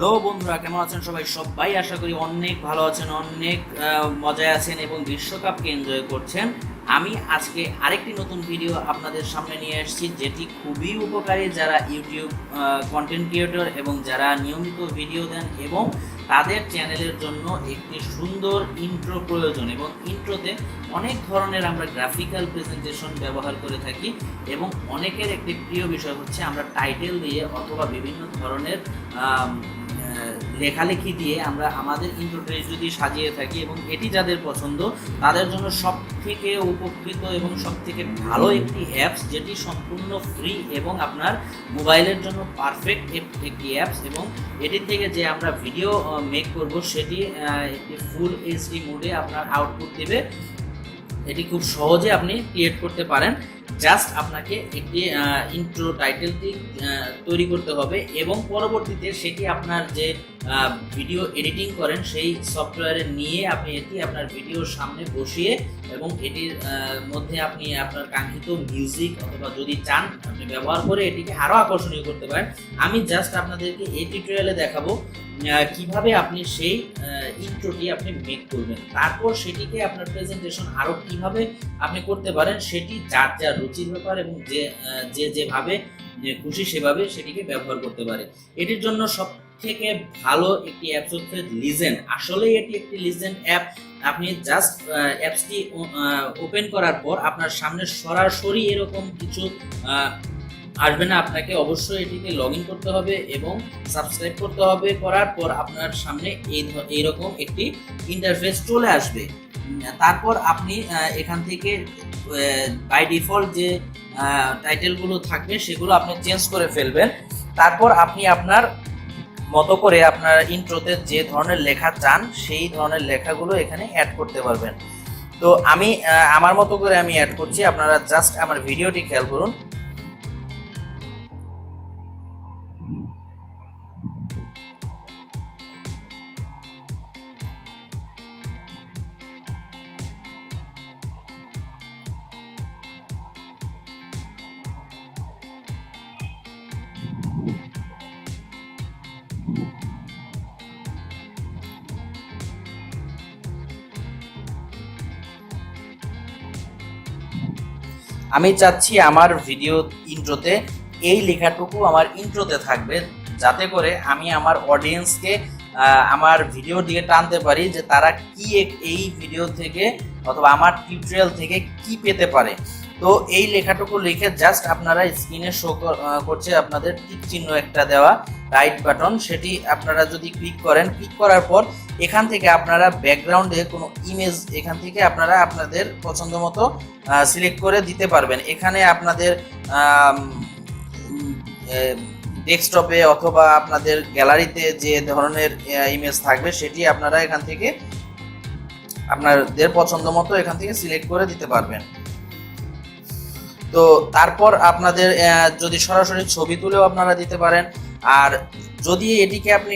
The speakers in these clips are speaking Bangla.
হ্যালো বন্ধুরা, কেমন আছেন সবাই? সবাই আশা করি অনেক ভালো আছেন, অনেক মজায় আছেন এবং বিশ্বকাপকে এনজয় করছেন। আমি আজকে আরেকটি নতুন ভিডিও আপনাদের সামনে নিয়ে এসেছি, যেটি খুবই উপকারী যারা ইউটিউব কন্টেন্ট ক্রিয়েটর এবং যারা নিয়মিত ভিডিও দেন এবং তাদের চ্যানেলের জন্য একটি সুন্দর ইন্ট্রো প্রয়োজন। এবং ইন্ট্রোতে অনেক ধরনের আমরা গ্রাফিক্যাল প্রেজেন্টেশন ব্যবহার করে থাকি এবং অনেকের একটি প্রিয় বিষয় হচ্ছে আমরা টাইটেল দিয়ে অথবা বিভিন্ন ধরনের লেখালেখি দিয়ে আমরা আমাদের ইন্ট্রোটা যদি সাজিয়ে থাকি এবং এটি যাদের পছন্দ তাদের জন্য সব থেকে উপকৃত এবং সব থেকে ভালো একটি অ্যাপস, যেটি সম্পূর্ণ ফ্রি এবং আপনার মোবাইলের জন্য পারফেক্ট একটি অ্যাপস। এবং এটির থেকে যে আমরা ভিডিও মেক করব সেটি একটি ফুল এইচডি মোডে আপনার আউটপুট দেবে। এটি খুব সহজে আপনি ক্রিয়েট করতে পারেন। জাস্ট আপনাকে একটি ইন্ট্রো টাইটেলটি তৈরি করতে হবে এবং পরবর্তীতে সেটি আপনার যে ভিডিও এডিটিং করেন সেই সফটওয়্যারে নিয়ে আপনি এটি আপনার ভিডিওর সামনে বসিয়ে এবং এটির মধ্যে আপনি আপনার কাঙ্ক্ষিত মিউজিক অথবা যদি চান আপনি ব্যবহার করে এটিকে আরও আকর্ষণীয় করতে পারেন। আমি জাস্ট আপনাদেরকে এই টিউটোরিয়ালে দেখাবো কিভাবে আপনি সেই ইন্ট্রোটি আপনি মেক করবেন, তারপর সেটিকে আপনার প্রেজেন্টেশন আরও কিভাবে আপনি করতে পারেন সেটি যার যার রুচির ব্যাপার এবং যেভাবে খুশি সেভাবে সেটিকে ব্যবহার করতে পারে। এটির জন্য সব থেকে ভালো একটি অ্যাপস হচ্ছে লিজেন্ড। আসলেই এটি একটি লিজেন্ড অ্যাপ। আপনি জাস্ট অ্যাপসটি ওপেন করার পর আপনার সামনে সরাসরি এরকম কিছু আসবে না, আপনাকে অবশ্যই এটিকে লগ ইন করতে হবে এবং সাবস্ক্রাইব করতে হবে। করার পর আপনার সামনে এইরকম একটি ইন্টারফেস চলে আসবে। তারপর আপনি এখান থেকে বাই ডিফল্ট যে টাইটেলগুলো থাকবে সেগুলো আপনি চেঞ্জ করে ফেলবেন। তারপর আপনি আপনার মতো করে আপনার ইন্ট্রোতে যে ধরনের লেখা চান সেই ধরনের লেখাগুলো এখানে অ্যাড করতে পারবেন। তো আমি আমার মতো করে আমি অ্যাড করছি, আপনারা জাস্ট আমার ভিডিওটি খেয়াল করুন। আমি চাচ্ছি আমার ভিডিও ইন্ট্রোতে এই লেখাটুকু আমার ইন্ট্রোতে থাকবে, যাতে করে আমি আমার অডিয়েন্সকে আমার ভিডিও দিকে টানতে পারি যে তারা কি এই ভিডিও থেকে অথবা আমার টিউটোরিয়াল থেকে কি পেতে পারে। তো এই লেখাটুকু লিখে জাস্ট আপনারা স্ক্রিনে শো করছে আপনাদের টিক চিহ্ন একটা দেওয়া রাইট বাটন, সেটি আপনারা যদি ক্লিক করেন, ক্লিক করার পর এখান থেকে আপনারা ব্যাকগ্রাউন্ডে কোনো ইমেজ এখান থেকে আপনারা আপনাদের পছন্দ মতো সিলেক্ট করে দিতে পারবেন। এখানে আপনাদের ডেস্কটপে অথবা আপনাদের গ্যালারিতে যে ধরনের ইমেজ থাকবে সেটি আপনারা এখান থেকে আপনাদের পছন্দ মতো এখান থেকে সিলেক্ট করে দিতে পারবেন। তো তারপর আপনাদের যদি সরাসরি ছবি তুলেও আপনারা দিতে পারেন, আর যদি এটিকে আপনি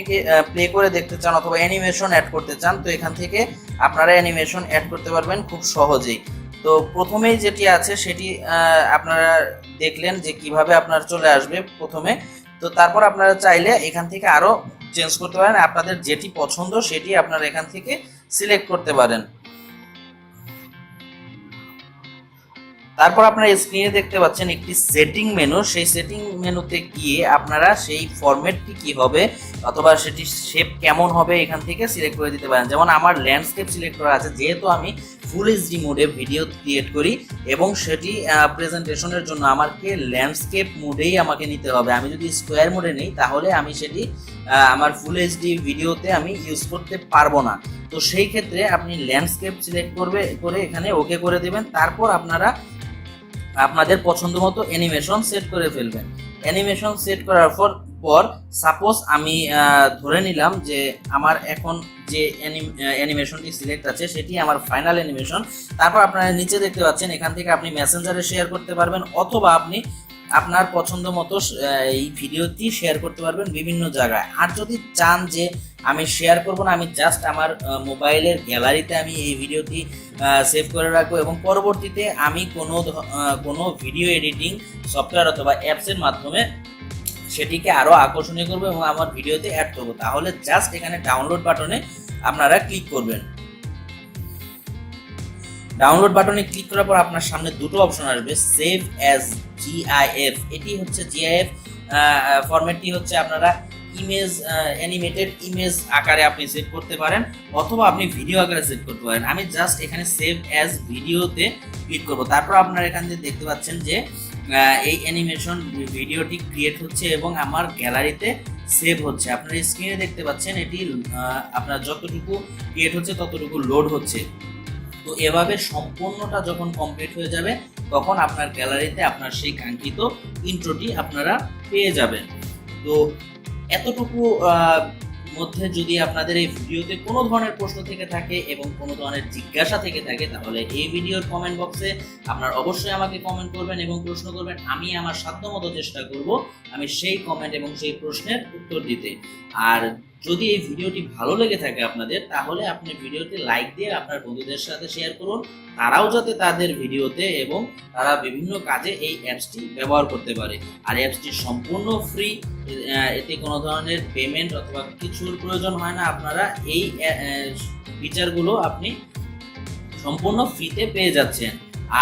প্লে করে দেখতে চান অথবা অ্যানিমেশন অ্যাড করতে চান তো এখান থেকে আপনারা অ্যানিমেশন অ্যাড করতে পারবেন খুব সহজেই। তো প্রথমেই যেটি আছে সেটি আপনারা দেখলেন যে কিভাবে আপনার চলে আসবে প্রথমে। তো তারপর আপনারা চাইলে এখান থেকে আরও চেঞ্জ করতে পারেন, আপনাদের যেটি পছন্দ সেটি আপনারা এখান থেকে সিলেক্ট করতে পারেন। তারপর আপনারা স্ক্রিনে দেখতে পাচ্ছেন একটি সেটিং মেনু, সেই সেটিং মেনুতে গিয়ে আপনারা সেই ফরম্যাটটি কি হবে অথবা সেটি শেপ কেমন হবে এখান থেকে সিলেক্ট করে দিতে পারেন। যেমন আমার ল্যান্ডস্কেপ সিলেক্ট করা আছে, যেহেতু আমি ফুল এইচডি মোডে ভিডিও ক্রিয়েট করি এবং সেটি প্রেজেন্টেশনের জন্য আমাকে ল্যান্ডস্কেপ মোডেই আমাকে নিতে হবে। আমি যদি স্কোয়ার মোডে নিই তাহলে আমি সেটি আমার ফুল এইচডি ভিডিওতে আমি ইউজ করতে পারবো না। তো সেই ক্ষেত্রে আপনি ল্যান্ডস্কেপ সিলেক্ট করে এখানে ওকে করে দেবেন। তারপর আপনারা আপনাদের পছন্দ মতো অ্যানিমেশন সেট করে ফেলবেন। অ্যানিমেশন সেট করার পর সাপোজ আমি ধরে নিলাম যে আমার এখন যে অ্যানিমেশনটি সিলেক্ট আছে সেটি আমার ফাইনাল অ্যানিমেশন। তারপর আপনারা নিচে দেখতে পাচ্ছেন এখান থেকে আপনি মেসেঞ্জারে শেয়ার করতে পারবেন অথবা আপনি আপনার পছন্দ মতো এই ভিডিওটি শেয়ার করতে পারবেন বিভিন্ন জায়গায়। আর যদি চান যে আমি শেয়ার করব না, আমি জাস্ট আমার মোবাইলের গ্যালারিতে আমি এই ভিডিওটি সেভ করে রাখবো এবং পরবর্তীতে আমি কোনো ভিডিও এডিটিং সফটওয়্যার অথবা অ্যাপসের মাধ্যমে সেটিকে আরও আকর্ষণীয় করবো এবং আমার ভিডিওতে অ্যাড করবো। তাহলে জাস্ট এখানে ডাউনলোড বাটনে আপনারা ক্লিক করবেন। ডাউনলোড বাটনে ক্লিক করার পর আপনার সামনে দুটো অপশন আসবে, সেভ অ্যাজ জিআইএফ। এটি হচ্ছে জিআইএফ ফরম্যাটটি হচ্ছে আপনারা ইমেজ অ্যানিমেটেড ইমেজ আকারে আপনি সেভ করতে পারেন অথবা আপনি ভিডিও আকারে সেভ করতে পারেন। আমি জাস্ট এখানে সেভ অ্যাজ ভিডিওতে ক্লিক করব। তারপর আপনারা এখান থেকে দেখতে পাচ্ছেন যে এই অ্যানিমেশন ভিডিওটি ক্রিয়েট হচ্ছে এবং আমার গ্যালারিতে সেভ হচ্ছে। আপনারা স্ক্রিনে দেখতে পাচ্ছেন এটি আপনার যতটুকু ক্রিয়েট হচ্ছে ততটুকু লোড হচ্ছে। তো এভাবে সম্পূর্ণটা যখন কমপ্লিট হয়ে যাবে তখন আপনার গ্যালারিতে আপনার সেই কাঙ্ক্ষিত ইন্ট্রোটি আপনারা পেয়ে যাবেন। তো এতটুকু মধ্যে যদি আপনাদের এই ভিডিওতে কোনো ধরনের প্রশ্ন থেকে থাকে এবং কোনো ধরনের জিজ্ঞাসা থেকে থাকে তাহলে এই ভিডিওর কমেন্ট বক্সে আপনারা অবশ্যই আমাকে কমেন্ট করবেন এবং প্রশ্ন করবেন। আমি আমার সাধ্যমতো চেষ্টা করব আমি সেই কমেন্ট এবং সেই প্রশ্নের উত্তর দিতে। আর যদি এই ভিডিওটি ভালো লেগে থাকে আপনাদের তাহলে আপনি ভিডিওটি লাইক দিয়ে আপনার বন্ধুদের সাথে শেয়ার করুন, তারাও যাতে তাদের ভিডিওতে এবং তারা বিভিন্ন কাজে এই অ্যাপসটি ব্যবহার করতে পারে। আর অ্যাপসটি সম্পূর্ণ ফ্রি, এতে কোনো ধরনের পেমেন্ট অথবা কিছুর প্রয়োজন হয় না। আপনারা এই ফিচারগুলো আপনি সম্পূর্ণ ফ্রিতে পেয়ে যাচ্ছেন।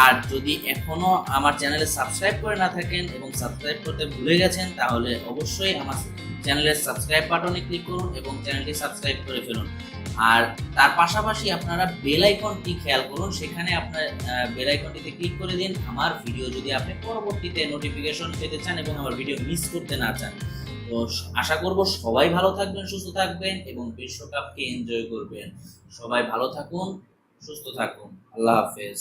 আর যদি এখনো আমার চ্যানেলে সাবস্ক্রাইব করে না থাকেন এবং সাবস্ক্রাইব করতে ভুলে গেছেন তাহলে অবশ্যই আমার চ্যানেলের সাবস্ক্রাইব বাটনে ক্লিক করুন এবং চ্যানেলটি সাবস্ক্রাইব করে ফেলুন। আর তার পাশাপাশি আপনারা বেল আইকনটি খেয়াল করুন, সেখানে আপনার বেল আইকনটিতে ক্লিক করে দিন আমার ভিডিও যদি আপনি পরবর্তীতে নোটিফিকেশন পেতে চান এবং আমার ভিডিও মিস করতে না চান। তো আশা করব সবাই ভালো থাকবেন, সুস্থ থাকবেন এবং বিশ্বকাপকে এনজয় করবেন। সবাই ভালো থাকুন, সুস্থ থাকুন। আল্লাহ হাফেজ।